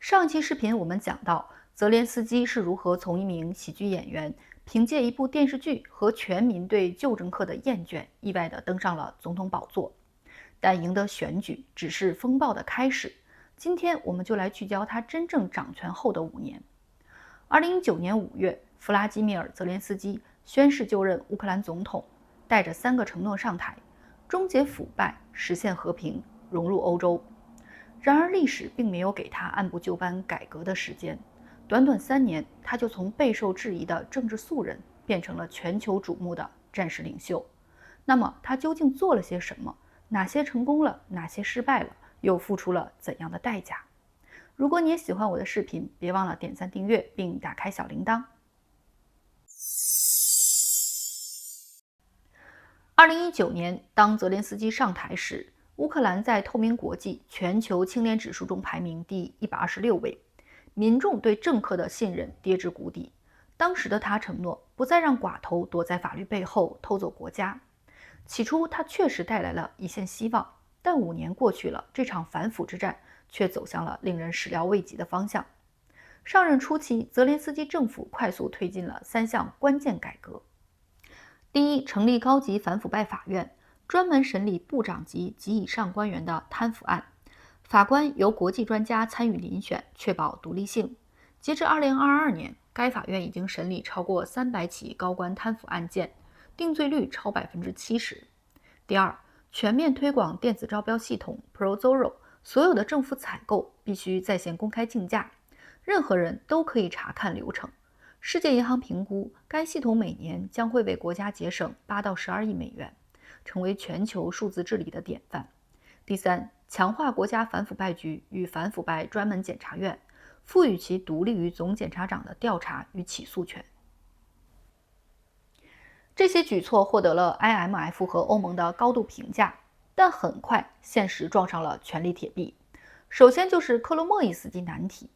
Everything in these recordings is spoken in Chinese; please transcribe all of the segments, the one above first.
上一期视频我们讲到，泽连斯基是如何从一名喜剧演员，凭借一部电视剧和全民对旧政客的厌倦，意外地登上了总统宝座。但赢得选举只是风暴的开始。今天我们就来聚焦他真正掌权后的5年。2019年5月，弗拉基米尔·泽连斯基宣誓就任乌克兰总统，带着3个承诺上台：终结腐败、实现和平、融入欧洲。然而，历史并没有给他按部就班改革的时间。短短3年，他就从备受质疑的政治素人变成了全球瞩目的战时领袖。那么，他究竟做了些什么？哪些成功了？哪些失败了？又付出了怎样的代价？如果你也喜欢我的视频，别忘了点赞、订阅并打开小铃铛。2019年，当泽连斯基上台时，乌克兰在透明国际全球清廉指数中排名第126位，民众对政客的信任跌至谷底。当时的他承诺不再让寡头躲在法律背后偷走国家。起初，他确实带来了一线希望，但5年过去了，这场反腐之战却走向了令人始料未及的方向。上任初期，泽连斯基政府快速推进了3项关键改革。第一，成立高级反腐败法院，专门审理部长级及以上官员的贪腐案，法官由国际专家参与遴选，确保独立性。截至2022年，该法院已经审理超过300起高官贪腐案件，定罪率超70%。第二，全面推广电子招标系统 ProZorro， 所有的政府采购必须在线公开竞价，任何人都可以查看流程。世界银行评估，该系统每年将会为国家节省8到12亿美元，成为全球数字治理的典范。第三，强化国家反腐败局与反腐败专门检察院，赋予其独立于总检察长的调查与起诉权。这些举措获得了 IMF 和欧盟的高度评价，但很快现实撞上了权力铁壁。首先就是克罗莫伊斯基难题。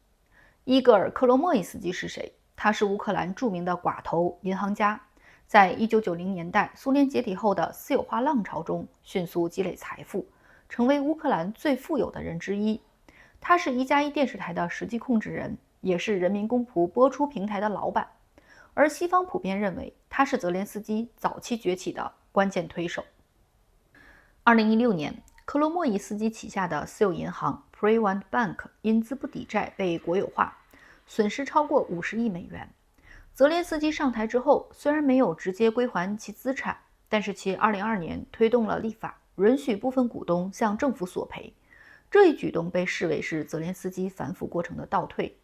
伊戈尔·克罗莫伊斯基是谁？他是乌克兰著名的寡头银行家，在1990年代苏联解体后的私有化浪潮中迅速积累财富，成为乌克兰最富有的人之一。他是1+1电视台的实际控制人，也是人民公仆播出平台的老板。而西方普遍认为他是泽连斯基早期崛起的关键推手。2016年，克罗莫伊斯基旗下的私有银行 Privat Bank 因资不抵债被国有化，损失超过50亿美元。泽连斯基上台之后，虽然没有直接归还其资产，但是其2022年推动了立法，允许部分股东向政府索赔。这一举动被视为是泽连斯基反腐过程的倒退，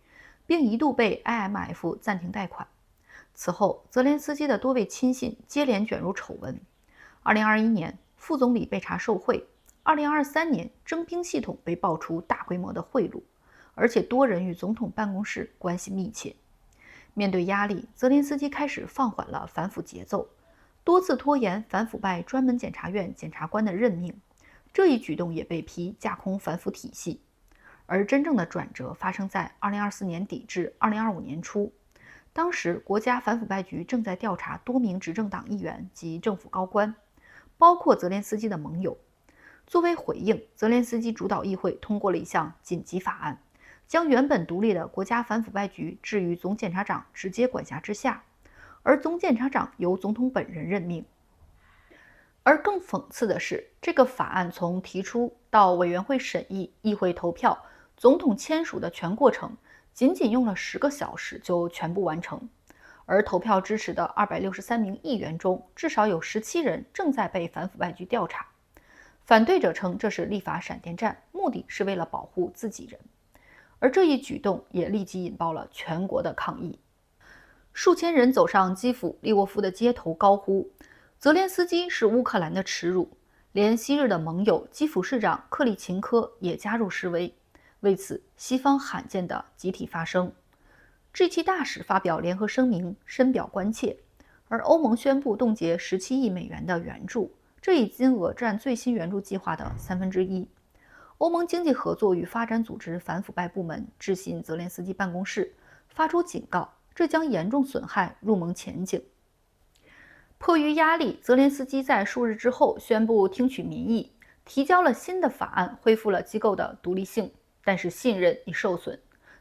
并一度被 IMF 暂停贷款。此后，泽连斯基的多位亲信接连卷入丑闻。2021年，副总理被查受贿；2023年，征兵系统被爆出大规模的贿赂，而且多人与总统办公室关系密切。面对压力，泽连斯基开始放缓了反腐节奏，多次拖延反腐败专门检察院检察官的任命。这一举动也被批架空反腐体系。而真正的转折发生在2024年底至2025年初。当时，国家反腐败局正在调查多名执政党议员及政府高官，包括泽连斯基的盟友。作为回应，泽连斯基主导议会通过了一项紧急法案，将原本独立的国家反腐败局置于总检察长直接管辖之下，而总检察长由总统本人任命。而更讽刺的是，这个法案从提出到委员会审议、议会投票、总统签署的全过程，仅仅用了10个小时就全部完成。而投票支持的263名议员中，至少有17人正在被反腐败局调查。反对者称这是立法闪电战，目的是为了保护自己人。而这一举动也立即引爆了全国的抗议。数千人走上基辅、利沃夫的街头，高呼泽连斯基是乌克兰的耻辱。连昔日的盟友基辅市长克里琴科也加入示威。为此，西方罕见的集体发声。G7大使发表联合声明，深表关切。而欧盟宣布冻结17亿美元的援助，这一金额占最新援助计划的1/3。欧盟经济合作与发展组织反腐败部门致信泽连斯基办公室，发出警告，这将严重损害入盟前景。迫于压力，泽连斯基在数日之后宣布听取民意，提交了新的法案，恢复了机构的独立性。但是信任已受损。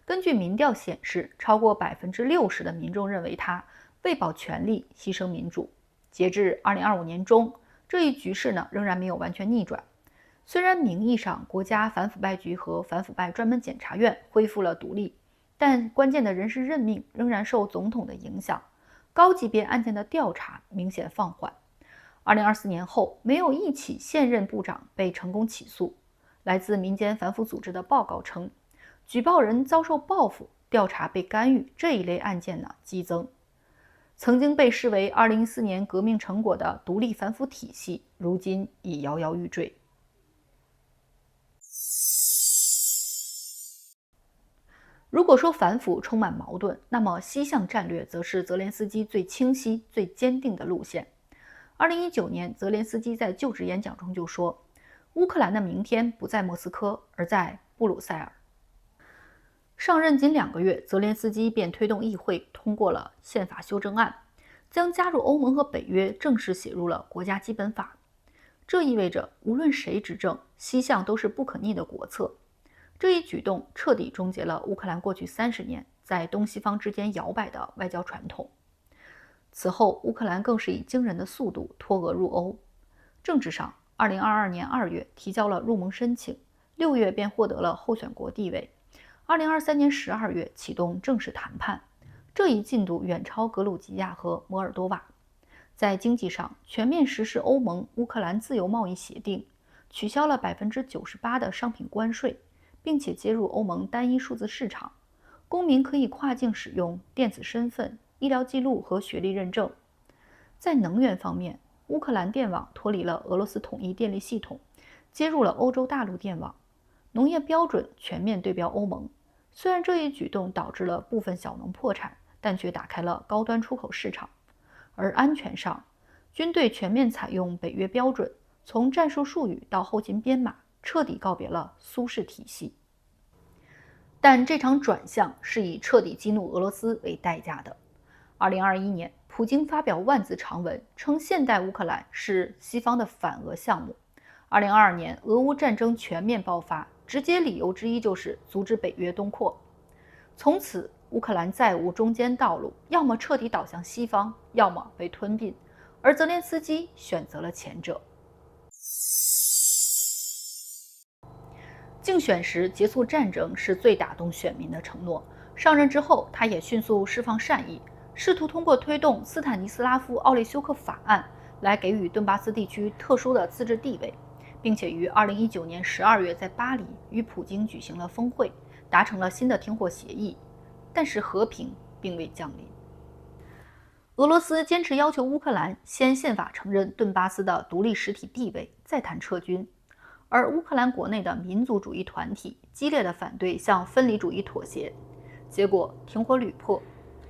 根据民调显示，超过60%的民众认为他为保权力牺牲民主。截至2025年中，这一局势呢仍然没有完全逆转。虽然名义上国家反腐败局和反腐败专门检察院恢复了独立，但关键的人事任命仍然受总统的影响，高级别案件的调查明显放缓。2024年后，没有一起现任部长被成功起诉。来自民间反腐组织的报告称，举报人遭受报复、调查被干预这一类案件呢激增。曾经被视为2014年革命成果的独立反腐体系，如今已摇摇欲坠。如果说反腐充满矛盾，那么西向战略则是泽连斯基最清晰、最坚定的路线。2019年，泽连斯基在就职演讲中就说，乌克兰的明天不在莫斯科，而在布鲁塞尔。上任仅2个月，泽连斯基便推动议会通过了宪法修正案，将加入欧盟和北约正式写入了国家基本法。这意味着无论谁执政，西向都是不可逆的国策。这一举动彻底终结了乌克兰过去30年在东西方之间摇摆的外交传统。此后，乌克兰更是以惊人的速度脱俄入欧。政治上，2022年2月提交了入盟申请，6月便获得了候选国地位。2023年12月启动正式谈判，这一进度远超格鲁吉亚和摩尔多瓦。在经济上，全面实施欧盟乌克兰自由贸易协定，取消了98%的商品关税，并且接入欧盟单一数字市场，公民可以跨境使用电子身份、医疗记录和学历认证。在能源方面，乌克兰电网脱离了俄罗斯统一电力系统，接入了欧洲大陆电网。农业标准全面对标欧盟。虽然这一举动导致了部分小农破产，但却打开了高端出口市场。而安全上，军队全面采用北约标准，从战术术语到后勤编码，彻底告别了苏式体系。但这场转向是以彻底激怒俄罗斯为代价的。2021年，普京发表万字长文，称现代乌克兰是西方的反俄项目。2022年，俄乌战争全面爆发，直接理由之一就是阻止北约东扩。从此，乌克兰再无中间道路，要么彻底倒向西方，要么被吞并。而泽连斯基选择了前者。竞选时结束战争是最打动选民的承诺。上任之后，他也迅速释放善意，试图通过推动斯坦尼斯拉夫·奥列修克法案来给予顿巴斯地区特殊的自治地位，并且于2019年12月在巴黎与普京举行了峰会，达成了新的停火协议。但是和平并未降临。俄罗斯坚持要求乌克兰先宪法承认顿巴斯的独立实体地位，再谈撤军。而乌克兰国内的民族主义团体激烈的反对向分离主义妥协，结果停火屡破。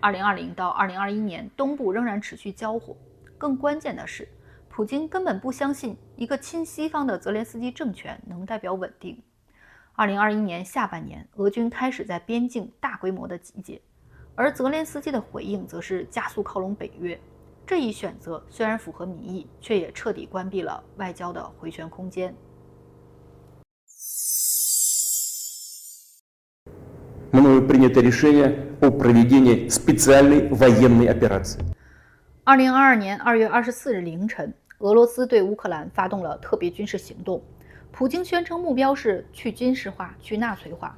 2020到2021年，东部仍然持续交火。更关键的是，普京根本不相信一个亲西方的泽连斯基政权能代表稳定。2021年下半年，俄军开始在边境大规模的集结，而泽连斯基的回应则是加速靠拢北约。这一选择虽然符合民意，却也彻底关闭了外交的回旋空间。Мною принято решение о проведении специальной военной операции. 2022年2月24日凌晨，俄罗斯对乌克兰发动了特别军事行动。普京宣称目标是去军事化、去纳粹化，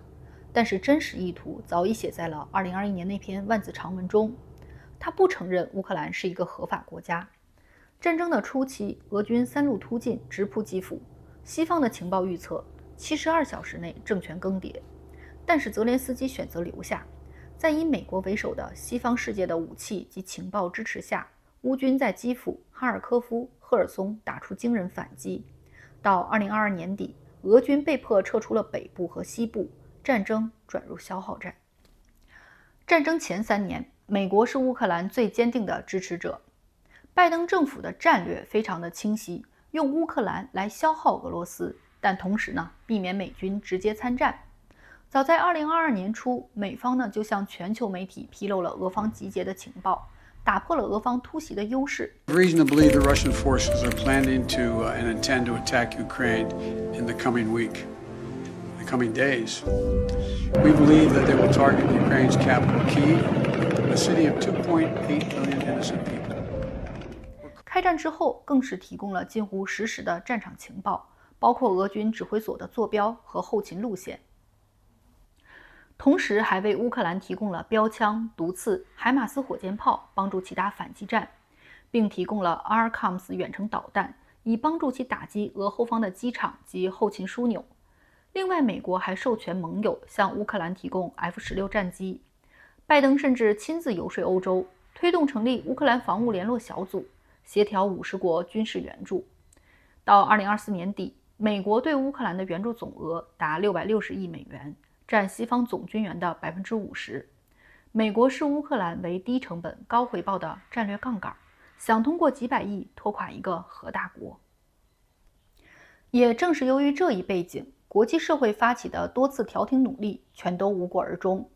但是真实意图早已写在了2021年那篇万字长文中。他不承认乌克兰是一个合法国家。战争的初期，俄军3路突进，直扑基辅。西方的情报预测72小时内政权更迭。但是泽连斯基选择留下，在以美国为首的西方世界的武器及情报支持下，乌军在基辅、哈尔科夫、赫尔松打出惊人反击。到2022年底，俄军被迫撤出了北部和西部，战争转入消耗战。战争前3年，美国是乌克兰最坚定的支持者。拜登政府的战略非常的清晰，用乌克兰来消耗俄罗斯，但同时呢，避免美军直接参战。早在2022年初，美方呢就向全球媒体披露了俄方集结的情报，打破了俄方突袭的优势。Reason to believe the Russian forces are planning to and intend to attack Ukraine in the coming week. The coming days. We believe that they will target Ukraine's capital, Kyiv, a city of 2.8 million innocent people. 开战之后，更是提供了近乎实时的战场情报，包括俄军指挥所的坐标和后勤路线。同时，还为乌克兰提供了标枪、毒刺、海马斯火箭炮，帮助其打反击战，并提供了 ARCAMS 远程导弹，以帮助其打击俄后方的机场及后勤枢纽。另外，美国还授权盟友向乌克兰提供 F-16战机。拜登甚至亲自游说欧洲，推动成立乌克兰防务联络小组，协调50国军事援助。到2024年底，美国对乌克兰的援助总额达660亿美元，占西方总军援的50%。美国视乌克兰为低成本、高回报的战略杠杆，想通过几百亿拖垮一个核大国。也正是由于这一背景，国际社会发起的多次调停努力全都无果而终。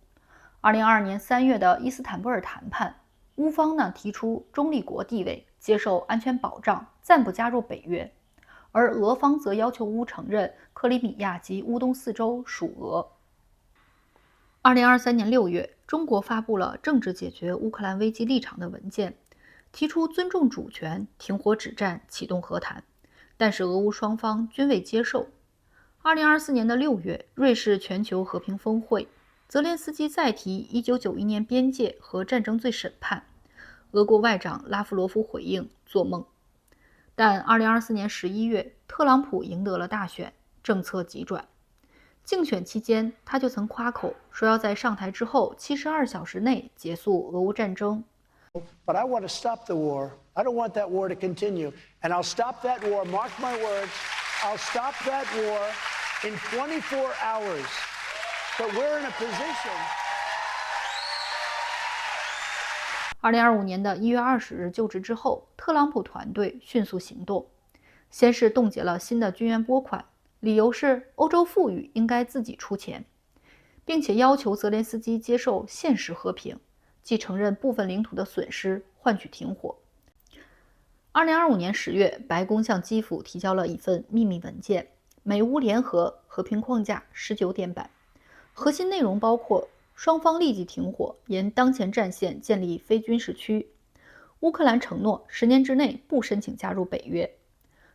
2022年3月的伊斯坦布尔谈判，乌方提出中立国地位，接受安全保障，暂不加入北约，而俄方则要求乌承认克里米亚及乌东4州属俄。2023年6月，中国发布了政治解决乌克兰危机立场的文件，提出尊重主权、停火止战、启动和谈，但是俄乌双方均未接受。2024年6月，瑞士全球和平峰会，泽连斯基再提1991年边界和战争罪审判，俄国外长拉夫罗夫回应做梦。但2024年11月，特朗普赢得了大选，政策急转。竞选期间，他就曾夸口说要在上台之后72小时内结束俄乌战争。But I want to stop the war. I don't want that war to continue. And I'll stop that war, mark my words, I'll stop that war in 24 hours. But we're in a position. 2025年1月20日就职之后，特朗普团队迅速行动，先是冻结了新的军援拨款，理由是欧洲富裕应该自己出钱，并且要求泽连斯基接受现实和平，即承认部分领土的损失，换取停火。2025年10月，白宫向基辅提交了一份秘密文件《美乌联合和平框架19点版》，核心内容包括双方立即停火，沿当前战线建立非军事区。乌克兰承诺10年之内不申请加入北约，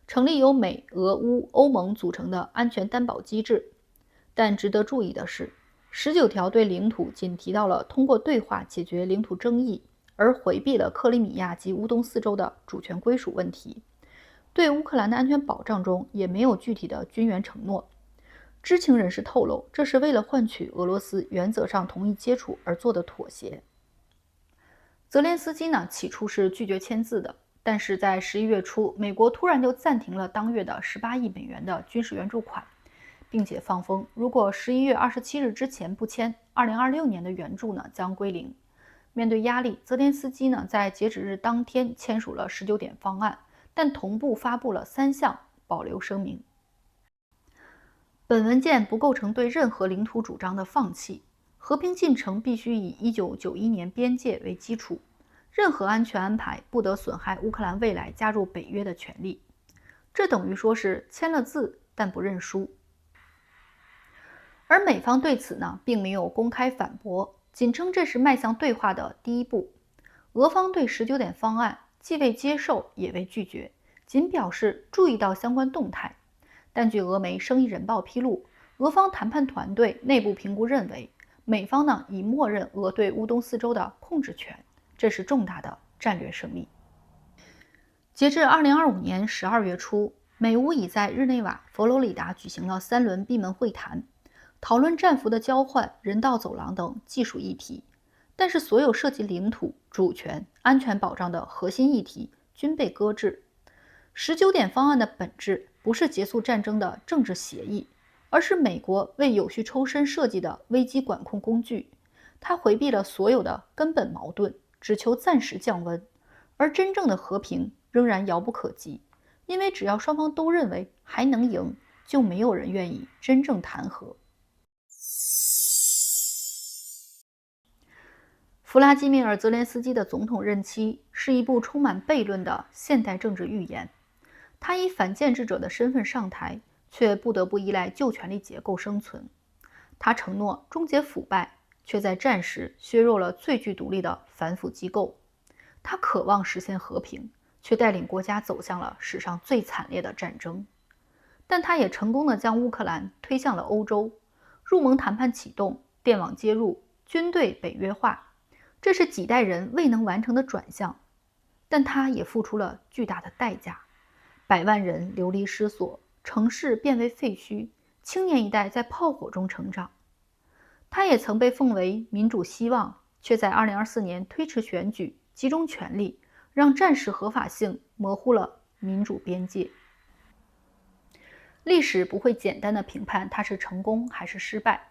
成立由美、俄、乌、欧盟组成的安全担保机制。但值得注意的是，19条对领土仅提到了通过对话解决领土争议，而回避了克里米亚及乌东4州的主权归属问题。对乌克兰的安全保障中也没有具体的军援承诺。知情人士透露，这是为了换取俄罗斯原则上同意接触而做的妥协。泽连斯基起初是拒绝签字的，但是在11月初，美国突然就暂停了当月的18亿美元的军事援助款，并且放风，如果11月27日之前不签，2026年的援助将归零。面对压力，泽连斯基在截止日当天签署了19点方案，但同步发布了3项保留声明。本文件不构成对任何领土主张的放弃，和平进程必须以1991年边界为基础，任何安全安排不得损害乌克兰未来加入北约的权利。这等于说是签了字但不认输。而美方对此并没有公开反驳，仅称这是迈向对话的第一步。俄方对19点方案既未接受也未拒绝，仅表示注意到相关动态。但据俄媒《生意人报》披露，俄方谈判团队内部评估认为，美方已默认俄对乌东4州的控制权，这是重大的战略胜利。截至2025年12月初，美乌已在日内瓦、佛罗里达举行了3轮闭门会谈，讨论战俘的交换、人道走廊等技术议题，但是所有涉及领土、主权、安全保障的核心议题均被搁置。19点方案的本质不是结束战争的政治协议，而是美国为有序抽身设计的危机管控工具。它回避了所有的根本矛盾，只求暂时降温，而真正的和平仍然遥不可及，因为只要双方都认为还能赢，就没有人愿意真正谈和。弗拉基米尔·泽连斯基的总统任期是一部充满悖论的现代政治预言。他以反建制者的身份上台，却不得不依赖旧权力结构生存。他承诺终结腐败，却在战时削弱了最具独立的反腐机构。他渴望实现和平，却带领国家走向了史上最惨烈的战争。但他也成功地将乌克兰推向了欧洲，入盟谈判启动，电网接入，军队北约化，这是几代人未能完成的转向。但他也付出了巨大的代价，百万人流离失所，城市变为废墟，青年一代在炮火中成长。他也曾被奉为民主希望，却在2024年推迟选举，集中权力，让战时合法性模糊了民主边界。历史不会简单的评判他是成功还是失败，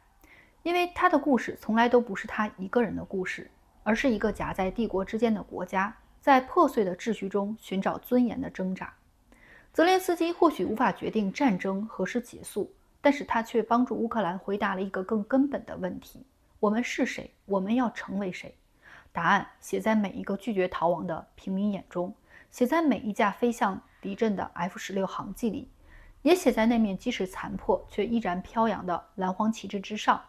因为他的故事从来都不是他一个人的故事，而是一个夹在帝国之间的国家在破碎的秩序中寻找尊严的挣扎。泽连斯基或许无法决定战争何时结束，但是他却帮助乌克兰回答了一个更根本的问题：我们是谁？我们要成为谁？答案写在每一个拒绝逃亡的平民眼中，写在每一架飞向敌阵的 F-16航机里，也写在那面即使残破却依然飘扬的蓝黄旗帜之上。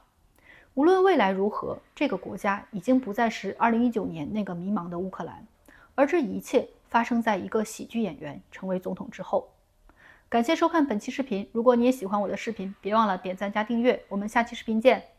无论未来如何，这个国家已经不再是2019年那个迷茫的乌克兰，而这一切发生在一个喜剧演员成为总统之后。感谢收看本期视频，如果你也喜欢我的视频，别忘了点赞加订阅，我们下期视频见。